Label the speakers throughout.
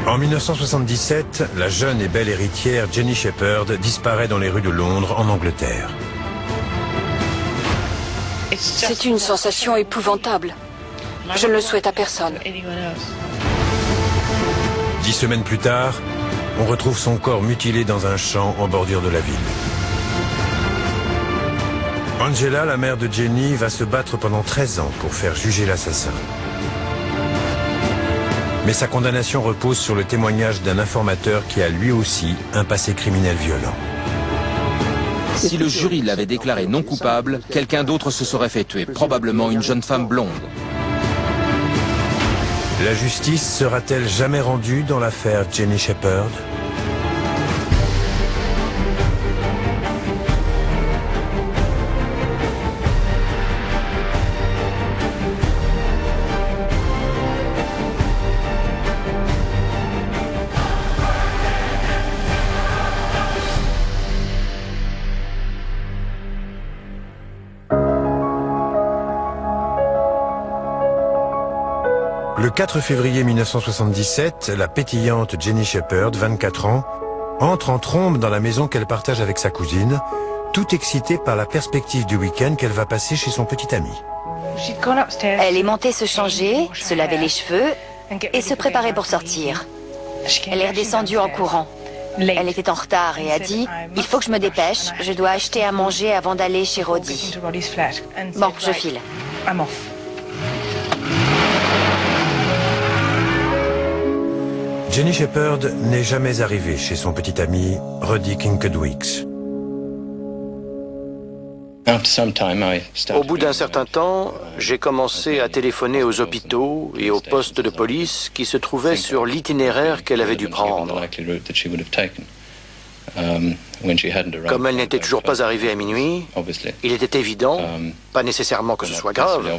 Speaker 1: En 1977, la jeune et belle héritière Jenny Shepherd disparaît dans les rues de Londres, en Angleterre.
Speaker 2: C'est une sensation épouvantable. Je ne le souhaite à personne.
Speaker 1: 10 semaines plus tard, on retrouve son corps mutilé dans un champ en bordure de la ville. Angela, la mère de Jenny, va se battre pendant 13 ans pour faire juger l'assassin. Mais sa condamnation repose sur le témoignage d'un informateur qui a lui aussi un passé criminel violent.
Speaker 3: Si le jury l'avait déclaré non coupable, quelqu'un d'autre se serait fait tuer, probablement une jeune femme blonde.
Speaker 1: La justice sera-t-elle jamais rendue dans l'affaire Jenny Shepherd ? Le 4 février 1977, la pétillante Jenny Shepherd, 24 ans, entre en trombe dans la maison qu'elle partage avec sa cousine, toute excitée par la perspective du week-end qu'elle va passer chez son petit ami.
Speaker 4: Elle est montée se changer, se laver les cheveux et se préparer pour sortir. Elle est redescendue en courant. Elle était en retard et a dit « Il faut que je me dépêche, je dois acheter à manger avant d'aller chez Roddy. » Bon, je file.
Speaker 1: Jenny Shepherd n'est jamais arrivée chez son petit ami, Roddy Kinkedwicks.
Speaker 5: Au bout d'un certain temps, j'ai commencé à téléphoner aux hôpitaux et aux postes de police qui se trouvaient sur l'itinéraire qu'elle avait dû prendre. Comme elle n'était toujours pas arrivée à minuit, il était évident, pas nécessairement que ce soit grave,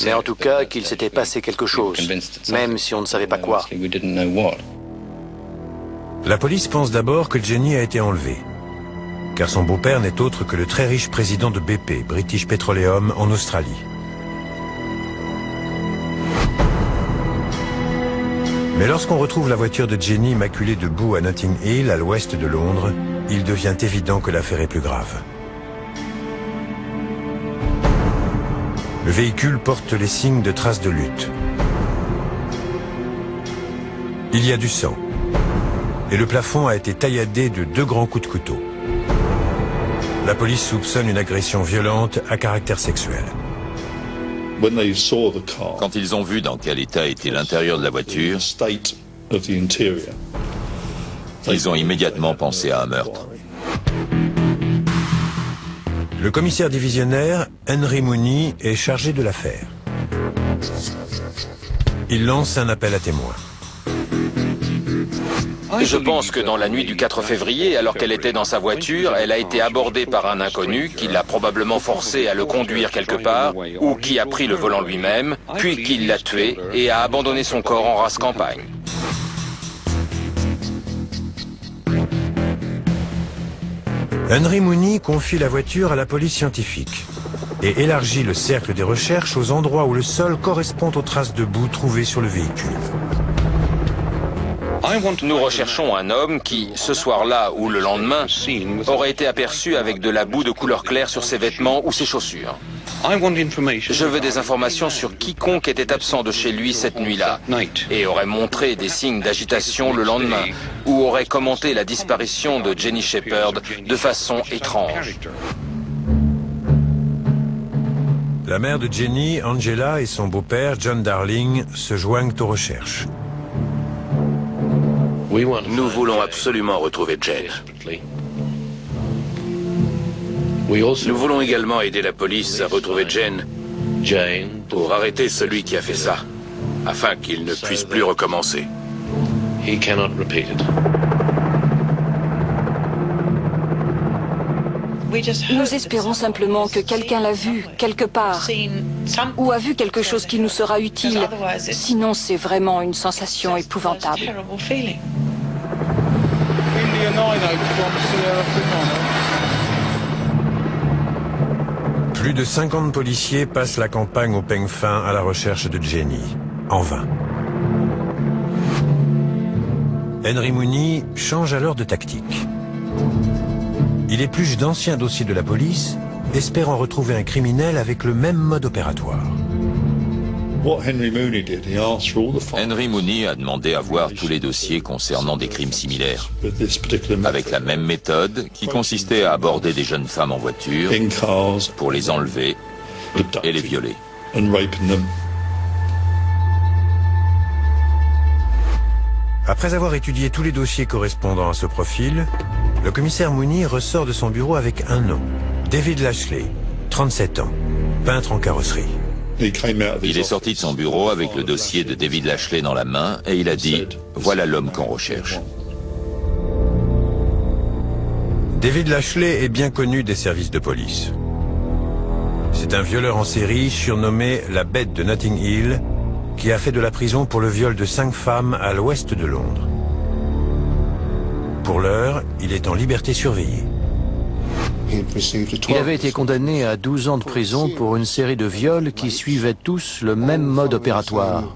Speaker 5: mais en tout cas qu'il s'était passé quelque chose, même si on ne savait pas quoi.
Speaker 1: La police pense d'abord que Jenny a été enlevée, car son beau-père n'est autre que le très riche président de BP, British Petroleum, en Australie. Mais lorsqu'on retrouve la voiture de Jenny maculée de boue à Notting Hill, à l'ouest de Londres, il devient évident que l'affaire est plus grave. Le véhicule porte les signes de traces de lutte. Il y a du sang. Et le plafond a été tailladé de 2 grands coups de couteau. La police soupçonne une agression violente à caractère sexuel.
Speaker 6: Quand ils ont vu dans quel état était l'intérieur de la voiture, ils ont immédiatement pensé à un meurtre.
Speaker 1: Le commissaire divisionnaire, Henry Mooney, est chargé de l'affaire. Il lance un appel à témoins.
Speaker 3: Je pense que dans la nuit du 4 février, alors qu'elle était dans sa voiture, elle a été abordée par un inconnu qui l'a probablement forcée à le conduire quelque part, ou qui a pris le volant lui-même, puis qui l'a tuée et a abandonné son corps en rase campagne.
Speaker 1: Henry Mooney confie la voiture à la police scientifique et élargit le cercle des recherches aux endroits où le sol correspond aux traces de boue trouvées sur le véhicule.
Speaker 3: Nous recherchons un homme qui, ce soir-là ou le lendemain, aurait été aperçu avec de la boue de couleur claire sur ses vêtements ou ses chaussures. Je veux des informations sur quiconque était absent de chez lui cette nuit-là et aurait montré des signes d'agitation le lendemain ou aurait commenté la disparition de Jenny Shepherd de façon étrange.
Speaker 1: La mère de Jenny, Angela, et son beau-père, John Darling, se joignent aux recherches.
Speaker 7: Nous voulons absolument retrouver Jen. Nous voulons également aider la police à retrouver Jen pour arrêter celui qui a fait ça, afin qu'il ne puisse plus recommencer.
Speaker 2: Nous espérons simplement que quelqu'un l'a vu, quelque part, ou a vu quelque chose qui nous sera utile. Sinon, c'est vraiment une sensation épouvantable.
Speaker 1: Plus de 50 policiers passent la campagne au peigne fin à la recherche de Jenny. En vain. Henry Mooney change alors de tactique. Il épluche d'anciens dossiers de la police, espérant retrouver un criminel avec le même mode opératoire.
Speaker 6: Henry Mooney a demandé à voir tous les dossiers concernant des crimes similaires, avec la même méthode qui consistait à aborder des jeunes femmes en voiture pour les enlever et les violer.
Speaker 1: Après avoir étudié tous les dossiers correspondant à ce profil, le commissaire Mooney ressort de son bureau avec un nom, David Lashley, 37 ans, peintre en carrosserie.
Speaker 6: Il est sorti de son bureau avec le dossier de David Lashley dans la main et il a dit « Voilà l'homme qu'on recherche ».
Speaker 1: David Lashley est bien connu des services de police. C'est un violeur en série surnommé la Bête de Notting Hill qui a fait de la prison pour le viol de 5 femmes à l'ouest de Londres. Pour l'heure, il est en liberté surveillée.
Speaker 5: Il avait été condamné à 12 ans de prison pour une série de viols qui suivaient tous le même mode opératoire.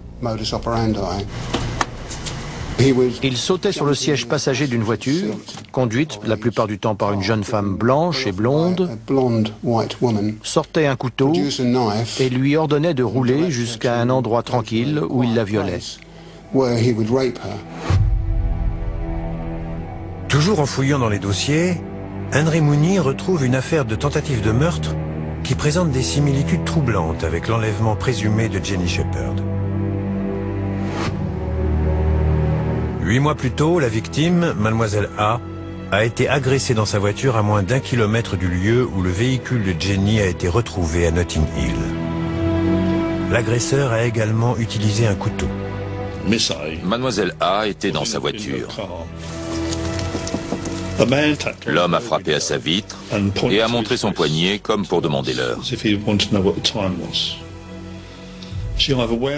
Speaker 5: Il sautait sur le siège passager d'une voiture, conduite la plupart du temps par une jeune femme blanche et blonde, sortait un couteau et lui ordonnait de rouler jusqu'à un endroit tranquille où il la violait.
Speaker 1: Toujours en fouillant dans les dossiers, Henry Mooney retrouve une affaire de tentative de meurtre qui présente des similitudes troublantes avec l'enlèvement présumé de Jenny Shepherd. 8 mois plus tôt, la victime, Mademoiselle A été agressée dans sa voiture à moins d'1 kilomètre du lieu où le véhicule de Jenny a été retrouvé à Notting Hill. L'agresseur a également utilisé un couteau.
Speaker 6: Mademoiselle A était dans sa voiture. L'homme a frappé à sa vitre et a montré son poignet comme pour demander l'heure.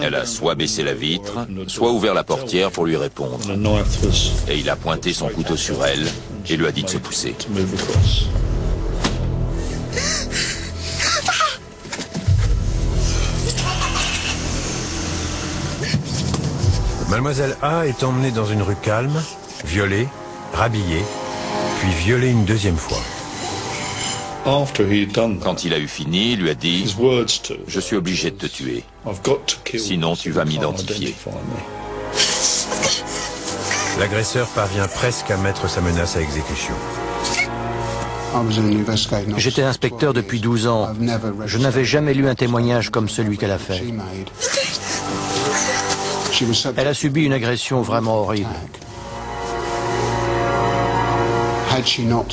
Speaker 6: Elle a soit baissé la vitre, soit ouvert la portière pour lui répondre. Et il a pointé son couteau sur elle et lui a dit de se pousser.
Speaker 1: Mademoiselle A est emmenée dans une rue calme, violée, rhabillée, puis violée une deuxième fois.
Speaker 6: Quand il a eu fini, il lui a dit « Je suis obligé de te tuer, sinon tu vas m'identifier ».
Speaker 1: L'agresseur parvient presque à mettre sa menace à exécution.
Speaker 5: J'étais inspecteur depuis 12 ans. Je n'avais jamais lu un témoignage comme celui qu'elle a fait. Elle a subi une agression vraiment horrible.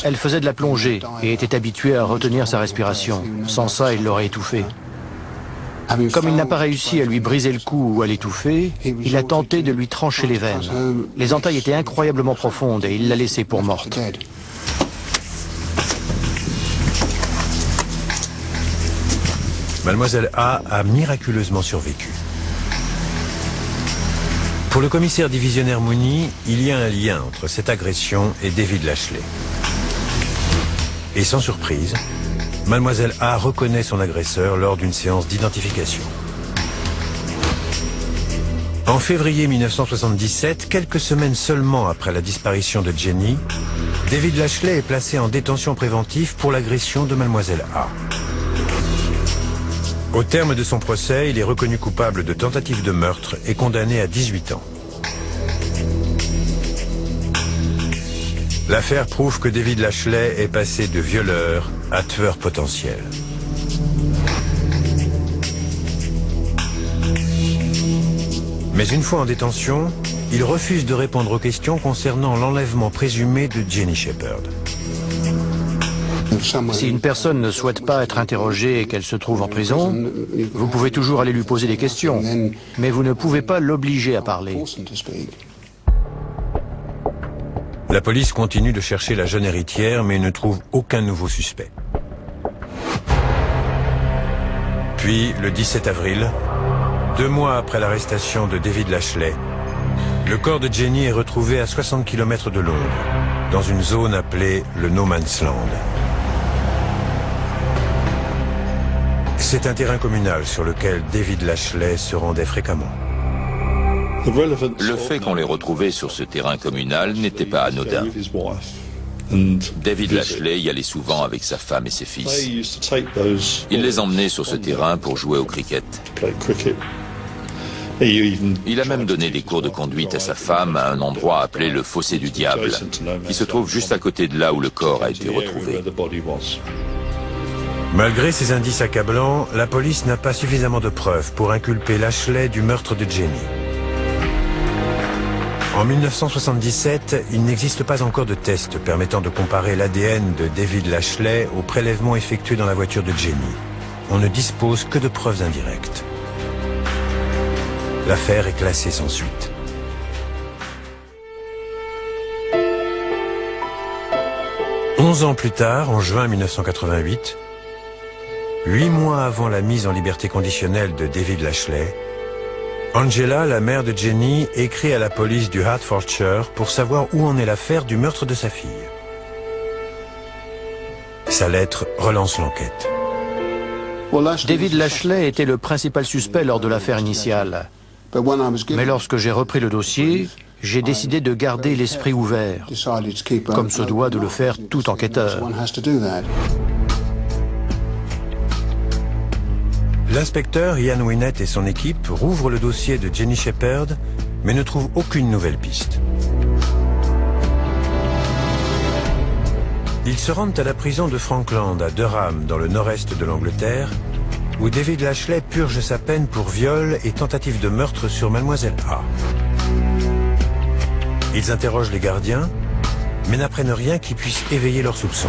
Speaker 5: Elle faisait de la plongée et était habituée à retenir sa respiration. Sans ça, il l'aurait étouffée. Comme il n'a pas réussi à lui briser le cou ou à l'étouffer, il a tenté de lui trancher les veines. Les entailles étaient incroyablement profondes et il l'a laissée pour morte.
Speaker 1: Mademoiselle A miraculeusement survécu. Pour le commissaire divisionnaire Mooney, il y a un lien entre cette agression et David Lashley. Et sans surprise, Mademoiselle A reconnaît son agresseur lors d'une séance d'identification. En février 1977, quelques semaines seulement après la disparition de Jenny, David Lashley est placé en détention préventive pour l'agression de Mademoiselle A. Au terme de son procès, il est reconnu coupable de tentative de meurtre et condamné à 18 ans. L'affaire prouve que David Lashley est passé de violeur à tueur potentiel. Mais une fois en détention, il refuse de répondre aux questions concernant l'enlèvement présumé de Jenny Shepherd.
Speaker 5: Si une personne ne souhaite pas être interrogée et qu'elle se trouve en prison, vous pouvez toujours aller lui poser des questions, mais vous ne pouvez pas l'obliger à parler.
Speaker 1: La police continue de chercher la jeune héritière, mais ne trouve aucun nouveau suspect. Puis, le 17 avril, 2 mois après l'arrestation de David Lashley, le corps de Jenny est retrouvé à 60 km de Londres, dans une zone appelée le No Man's Land. C'est un terrain communal sur lequel David Lashley se rendait fréquemment.
Speaker 6: Le fait qu'on les retrouvait sur ce terrain communal n'était pas anodin. David Lashley y allait souvent avec sa femme et ses fils. Il les emmenait sur ce terrain pour jouer au cricket. Il a même donné des cours de conduite à sa femme à un endroit appelé le Fossé du Diable, qui se trouve juste à côté de là où le corps a été retrouvé.
Speaker 1: Malgré ces indices accablants, la police n'a pas suffisamment de preuves pour inculper Lashley du meurtre de Jenny. En 1977, il n'existe pas encore de test permettant de comparer l'ADN de David Lashley aux prélèvements effectués dans la voiture de Jenny. On ne dispose que de preuves indirectes. L'affaire est classée sans suite. Onze ans plus tard, en juin 1988, 8 mois avant la mise en liberté conditionnelle de David Lashley, Angela, la mère de Jenny, écrit à la police du Hertfordshire pour savoir où en est l'affaire du meurtre de sa fille. Sa lettre relance l'enquête.
Speaker 5: David Lashley était le principal suspect lors de l'affaire initiale. Mais lorsque j'ai repris le dossier, j'ai décidé de garder l'esprit ouvert, comme se doit de le faire tout enquêteur.
Speaker 1: L'inspecteur Ian Winnett et son équipe rouvrent le dossier de Jenny Shepherd, mais ne trouvent aucune nouvelle piste. Ils se rendent à la prison de Frankland, à Durham, dans le nord-est de l'Angleterre, où David Lashley purge sa peine pour viol et tentative de meurtre sur Mademoiselle A. Ils interrogent les gardiens, mais n'apprennent rien qui puisse éveiller leurs soupçons.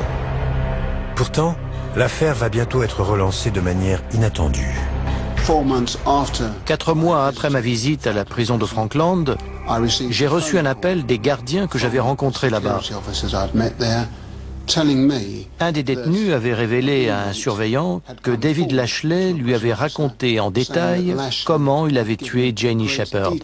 Speaker 1: Pourtant, l'affaire va bientôt être relancée de manière inattendue.
Speaker 5: 4 mois après ma visite à la prison de Frankland, j'ai reçu un appel des gardiens que j'avais rencontrés là-bas. Un des détenus avait révélé à un surveillant que David Lashley lui avait raconté en détail comment il avait tué Jenny Shepherd.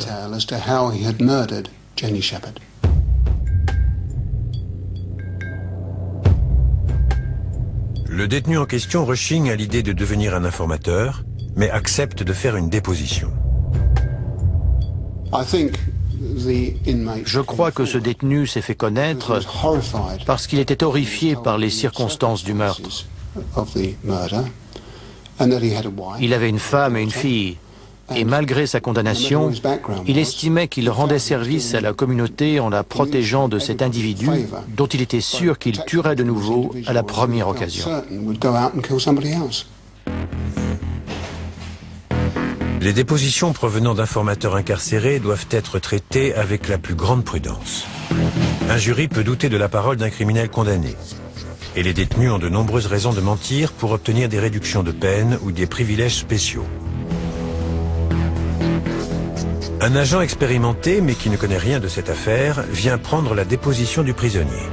Speaker 1: Le détenu en question rechigne à l'idée de devenir un informateur, mais accepte de faire une déposition.
Speaker 5: Je crois que ce détenu s'est fait connaître parce qu'il était horrifié par les circonstances du meurtre. Il avait une femme et une fille, et malgré sa condamnation, il estimait qu'il rendait service à la communauté en la protégeant de cet individu dont il était sûr qu'il tuerait de nouveau à la première occasion.
Speaker 1: Les dépositions provenant d'informateurs incarcérés doivent être traitées avec la plus grande prudence. Un jury peut douter de la parole d'un criminel condamné. Et les détenus ont de nombreuses raisons de mentir pour obtenir des réductions de peine ou des privilèges spéciaux. Un agent expérimenté, mais qui ne connaît rien de cette affaire, vient prendre la déposition du prisonnier.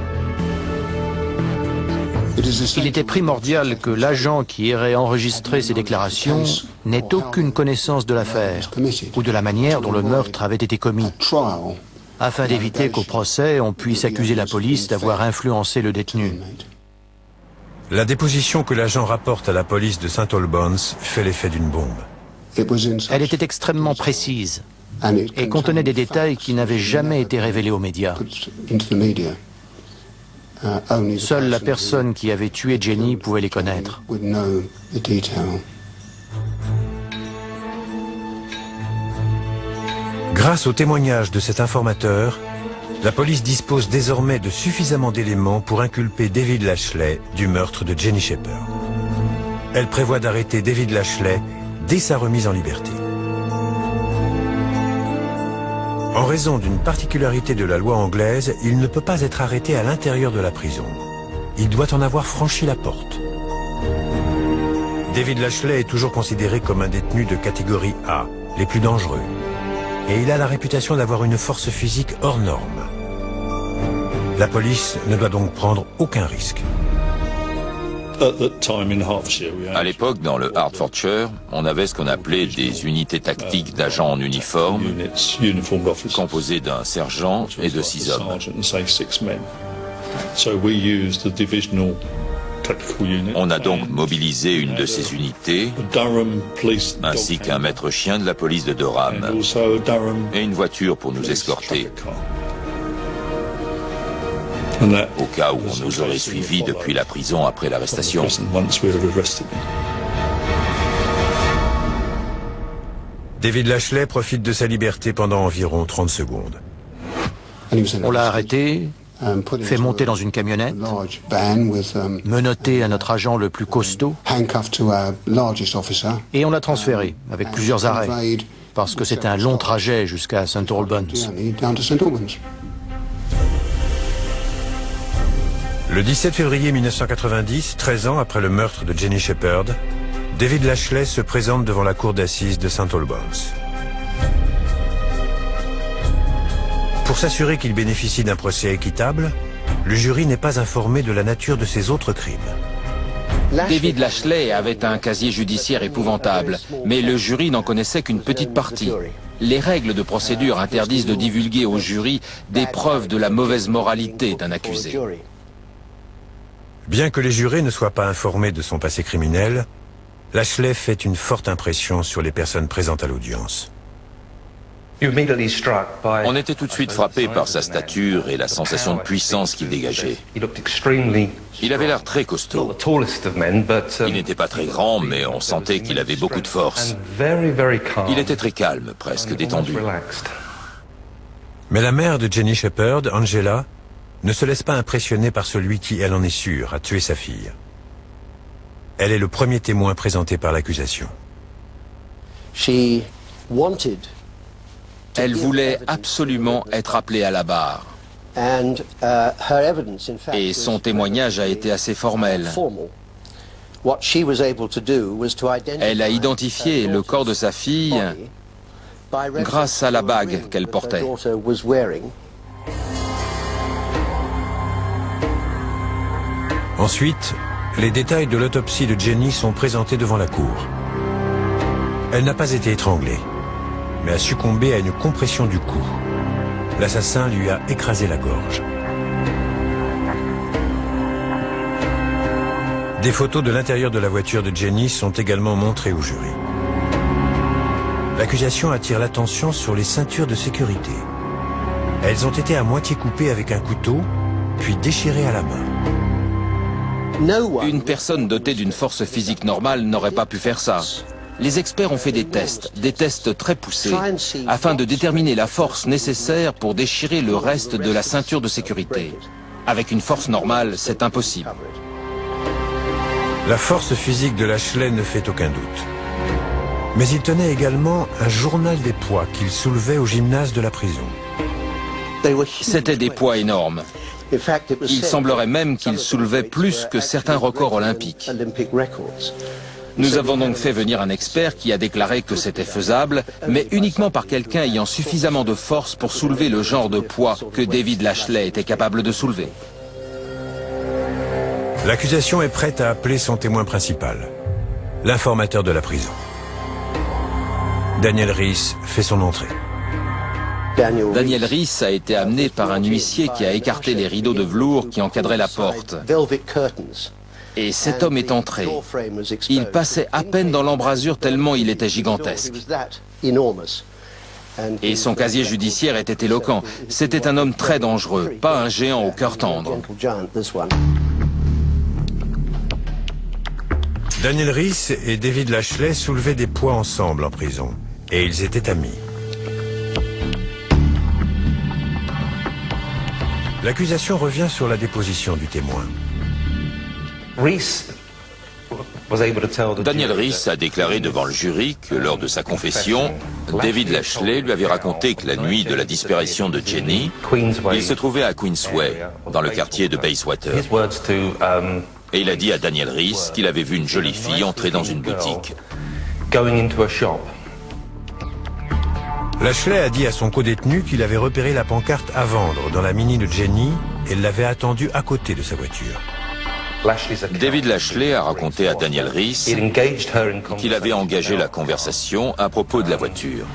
Speaker 5: Il était primordial que l'agent qui irait enregistrer ces déclarations n'ait aucune connaissance de l'affaire ou de la manière dont le meurtre avait été commis, afin d'éviter qu'au procès, on puisse accuser la police d'avoir influencé le détenu.
Speaker 1: La déposition que l'agent rapporte à la police de St. Albans fait l'effet d'une bombe.
Speaker 5: Elle était extrêmement précise et contenait des détails qui n'avaient jamais été révélés aux médias. Seule la personne qui avait tué Jenny pouvait les connaître.
Speaker 1: Grâce au témoignage de cet informateur, la police dispose désormais de suffisamment d'éléments pour inculper David Lashley du meurtre de Jenny Shepherd. Elle prévoit d'arrêter David Lashley dès sa remise en liberté. En raison d'une particularité de la loi anglaise, il ne peut pas être arrêté à l'intérieur de la prison. Il doit en avoir franchi la porte. David Lashley est toujours considéré comme un détenu de catégorie A, les plus dangereux. Et il a la réputation d'avoir une force physique hors norme. La police ne doit donc prendre aucun risque.
Speaker 6: À l'époque, dans le Hertfordshire, on avait ce qu'on appelait des unités tactiques d'agents en uniforme, composées d'un sergent et de 6 hommes. On a donc mobilisé une de ces unités, ainsi qu'un maître chien de la police de Durham, et une voiture pour nous escorter, au cas où on nous aurait suivis depuis la prison après l'arrestation.
Speaker 1: David Lashley profite de sa liberté pendant environ 30 secondes.
Speaker 5: On l'a arrêté, fait monter dans une camionnette, menotté à notre agent le plus costaud, et on l'a transféré avec plusieurs arrêts, parce que c'était un long trajet jusqu'à St. Albans.
Speaker 1: Le 17 février 1990, 13 ans après le meurtre de Jenny Shepherd, David Lashley se présente devant la cour d'assises de St. Albans. Pour s'assurer qu'il bénéficie d'un procès équitable, le jury n'est pas informé de la nature de ses autres crimes.
Speaker 3: David Lashley avait un casier judiciaire épouvantable, mais le jury n'en connaissait qu'une petite partie. Les règles de procédure interdisent de divulguer au jury des preuves de la mauvaise moralité d'un accusé.
Speaker 1: Bien que les jurés ne soient pas informés de son passé criminel, Lashley fait une forte impression sur les personnes présentes à l'audience.
Speaker 6: On était tout de suite frappé par sa stature et la sensation de puissance qu'il dégageait. Il avait l'air très costaud. Il n'était pas très grand, mais on sentait qu'il avait beaucoup de force. Il était très calme, presque détendu.
Speaker 1: Mais la mère de Jenny Shepherd, Angela, ne se laisse pas impressionner par celui qui, elle en est sûre, a tué sa fille. Elle est le premier témoin présenté par l'accusation.
Speaker 3: Elle voulait absolument être appelée à la barre. Et son témoignage a été assez formel. Elle a identifié le corps de sa fille grâce à la bague qu'elle portait.
Speaker 1: Ensuite, les détails de l'autopsie de Jenny sont présentés devant la cour. Elle n'a pas été étranglée, mais a succombé à une compression du cou. L'assassin lui a écrasé la gorge. Des photos de l'intérieur de la voiture de Jenny sont également montrées au jury. L'accusation attire l'attention sur les ceintures de sécurité. Elles ont été à moitié coupées avec un couteau, puis déchirées à la main.
Speaker 3: Une personne dotée d'une force physique normale n'aurait pas pu faire ça. Les experts ont fait des tests très poussés, afin de déterminer la force nécessaire pour déchirer le reste de la ceinture de sécurité. Avec une force normale, c'est impossible.
Speaker 1: La force physique de Lashley ne fait aucun doute. Mais il tenait également un journal des poids qu'il soulevait au gymnase de la prison.
Speaker 3: C'était des poids énormes. Il semblerait même qu'il soulevait plus que certains records olympiques. Nous avons donc fait venir un expert qui a déclaré que c'était faisable, mais uniquement par quelqu'un ayant suffisamment de force pour soulever le genre de poids que David Lashley était capable de soulever.
Speaker 1: L'accusation est prête à appeler son témoin principal, l'informateur de la prison. Daniel Reese fait son entrée.
Speaker 3: Daniel Reese a été amené par un huissier qui a écarté les rideaux de velours qui encadraient la porte. Et cet homme est entré. Il passait à peine dans l'embrasure tellement il était gigantesque. Et son casier judiciaire était éloquent. C'était un homme très dangereux, pas un géant au cœur tendre.
Speaker 1: Daniel Reese et David Lashley soulevaient des poids ensemble en prison. Et ils étaient amis. L'accusation revient sur la déposition du témoin.
Speaker 6: Daniel Reese a déclaré devant le jury que lors de sa confession, David Lashley lui avait raconté que la nuit de la disparition de Jenny, il se trouvait à Queensway, dans le quartier de Bayswater. Et il a dit à Daniel Reese qu'il avait vu une jolie fille entrer dans une boutique.
Speaker 1: Lashley a dit à son codétenu qu'il avait repéré la pancarte à vendre dans la Mini de Jenny et l'avait attendue à côté de sa voiture.
Speaker 6: David Lashley a raconté à Daniel Reese qu'il avait engagé la conversation à propos de la voiture.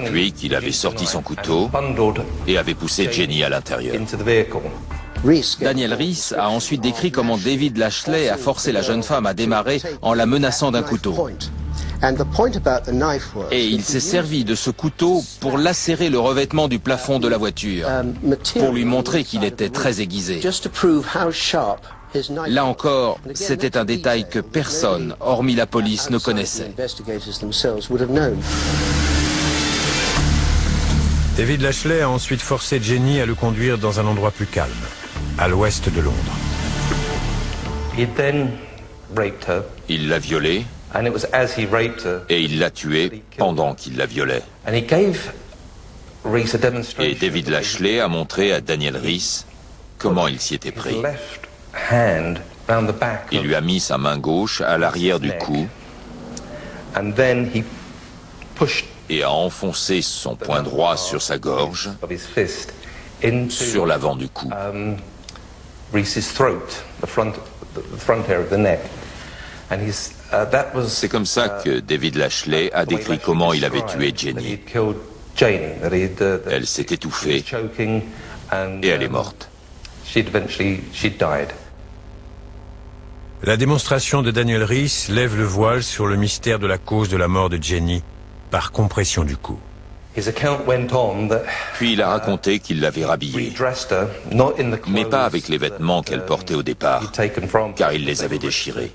Speaker 6: Puis qu'il avait sorti son couteau et avait poussé Jenny à l'intérieur.
Speaker 3: Daniel Rhys a ensuite décrit comment David Lashley a forcé la jeune femme à démarrer en la menaçant d'un couteau. Et il s'est servi de ce couteau pour lacérer le revêtement du plafond de la voiture, pour lui montrer qu'il était très aiguisé. Là encore, c'était un détail que personne, hormis la police, ne connaissait.
Speaker 1: David Lashley a ensuite forcé Jenny à le conduire dans un endroit plus calme, à l'ouest de Londres.
Speaker 6: Il l'a violée et il l'a tuée pendant qu'il la violait. Et David Lashley a montré à Daniel Rhys comment il s'y était pris. Il lui a mis sa main gauche à l'arrière du cou et a enfoncé son poing droit sur sa gorge, sur l'avant du cou. C'est comme ça que David Lashley a décrit comment il avait tué Jenny. Elle s'est étouffée et elle est morte.
Speaker 1: La démonstration de Daniel Rhys lève le voile sur le mystère de la cause de la mort de Jenny par compression du cou.
Speaker 6: Puis il a raconté qu'il l'avait rhabillée, mais pas avec les vêtements qu'elle portait au départ, car il les avait déchirés.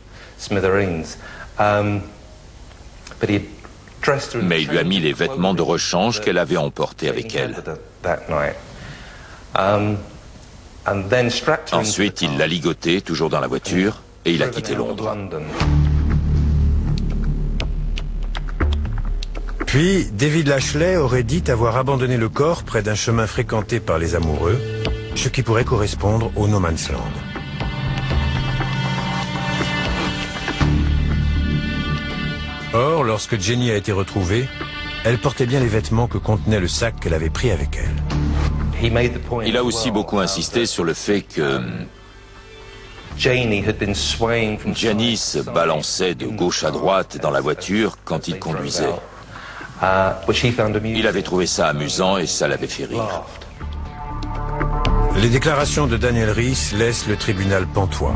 Speaker 6: Mais il lui a mis les vêtements de rechange qu'elle avait emportés avec elle. Ensuite, il l'a ligotée, toujours dans la voiture, et il a quitté Londres.
Speaker 1: Puis, David Lashley aurait dit avoir abandonné le corps près d'un chemin fréquenté par les amoureux, ce qui pourrait correspondre au No Man's Land. Or, lorsque Jenny a été retrouvée, elle portait bien les vêtements que contenait le sac qu'elle avait pris avec elle.
Speaker 6: Il a aussi beaucoup insisté sur le fait que Jenny se balançait de gauche à droite dans la voiture quand il conduisait. Il avait trouvé ça amusant et ça l'avait fait rire.
Speaker 1: Les déclarations de Daniel Rhys laissent le tribunal pantois.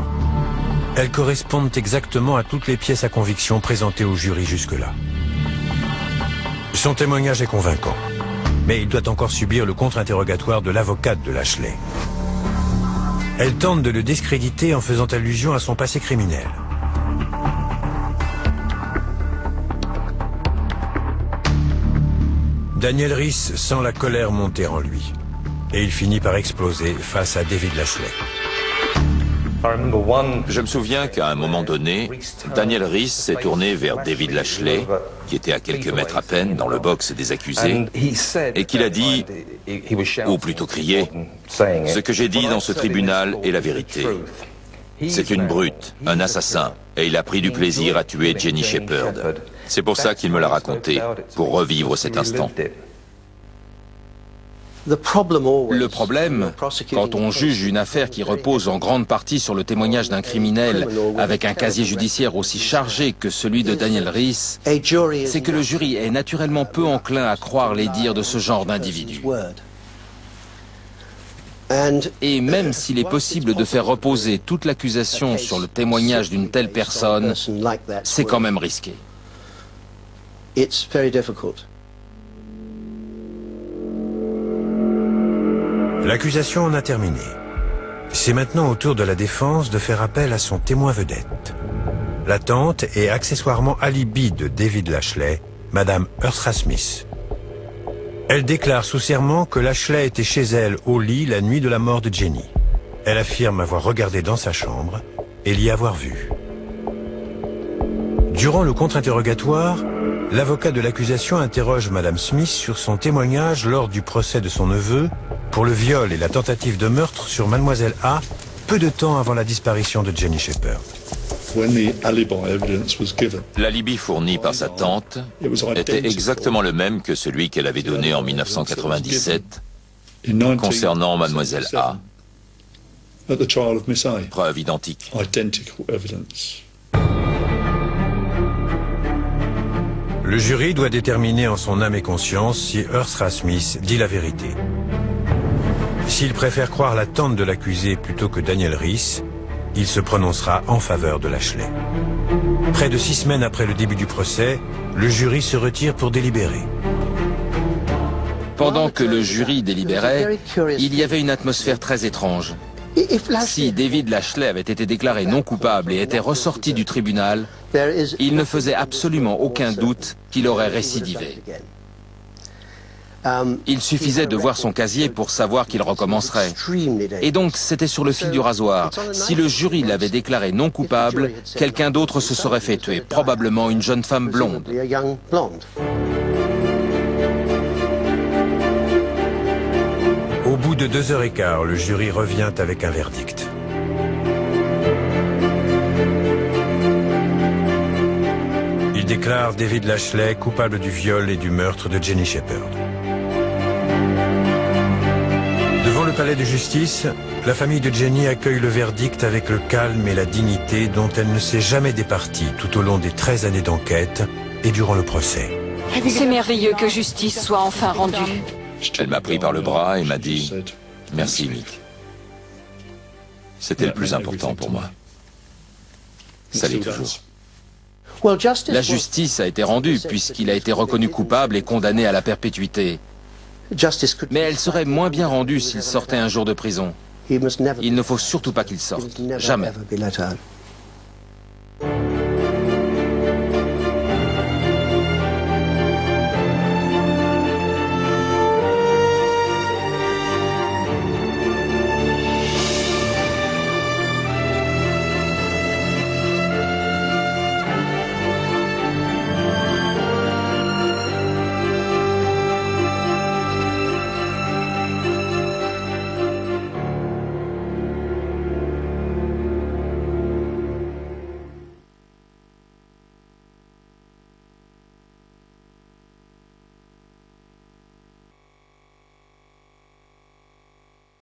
Speaker 1: Elles correspondent exactement à toutes les pièces à conviction présentées au jury jusque-là. Son témoignage est convaincant, mais il doit encore subir le contre-interrogatoire de l'avocate de Lashley. Elle tente de le discréditer en faisant allusion à son passé criminel. Daniel Rhys sent la colère monter en lui, et il finit par exploser face à David Lashley.
Speaker 6: Je me souviens qu'à un moment donné, Daniel Rhys s'est tourné vers David Lashley, qui était à quelques mètres à peine dans le box des accusés, et qu'il a dit, ou plutôt crié, « Ce que j'ai dit dans ce tribunal est la vérité. C'est une brute, un assassin, et il a pris du plaisir à tuer Jenny Shepherd. C'est pour ça qu'il me l'a raconté, pour revivre cet instant. »
Speaker 3: Le problème, quand on juge une affaire qui repose en grande partie sur le témoignage d'un criminel avec un casier judiciaire aussi chargé que celui de Daniel Rhys, c'est que le jury est naturellement peu enclin à croire les dires de ce genre d'individu. Et même s'il est possible de faire reposer toute l'accusation sur le témoignage d'une telle personne, c'est quand même risqué.
Speaker 1: L'accusation en a terminé. C'est maintenant au tour de la défense de faire appel à son témoin vedette. La tante et accessoirement alibi de David Lashley, Madame Earthra Smith. Elle déclare sous serment que Lashley était chez elle au lit la nuit de la mort de Jenny. Elle affirme avoir regardé dans sa chambre et l'y avoir vu. Durant le contre-interrogatoire, l'avocat de l'accusation interroge Madame Smith sur son témoignage lors du procès de son neveu pour le viol et la tentative de meurtre sur Mademoiselle A, peu de temps avant la disparition de Jenny Shepherd.
Speaker 6: L'alibi fourni par sa tante était exactement le même que celui qu'elle avait donné en 1997 concernant Mademoiselle A. Preuve identique.
Speaker 1: Le jury doit déterminer en son âme et conscience si Earthra Smith dit la vérité. S'il préfère croire la tante de l'accusé plutôt que Daniel Rhys, il se prononcera en faveur de Lashley. Près de 6 semaines après le début du procès, le jury se retire pour délibérer.
Speaker 3: Pendant que le jury délibérait, il y avait une atmosphère très étrange. Si David Lashley avait été déclaré non coupable et était ressorti du tribunal, il ne faisait absolument aucun doute qu'il aurait récidivé. Il suffisait de voir son casier pour savoir qu'il recommencerait. Et donc, c'était sur le fil du rasoir. Si le jury l'avait déclaré non coupable, quelqu'un d'autre se serait fait tuer, probablement une jeune femme blonde.
Speaker 1: Au bout de 2h15, le jury revient avec un verdict. Il déclare David Lashley coupable du viol et du meurtre de Jenny Shepherd. Devant le palais de justice, la famille de Jenny accueille le verdict avec le calme et la dignité dont elle ne s'est jamais départie tout au long des 13 années d'enquête et durant le procès.
Speaker 2: C'est merveilleux que justice soit enfin rendue.
Speaker 6: Elle m'a pris par le bras et m'a dit « Merci, Mick. C'était le plus important pour moi. Ça l'est toujours. »
Speaker 3: La justice a été rendue puisqu'il a été reconnu coupable et condamné à la perpétuité. Mais elle serait moins bien rendue s'il sortait un jour de prison. Il ne faut surtout pas qu'il sorte. Jamais.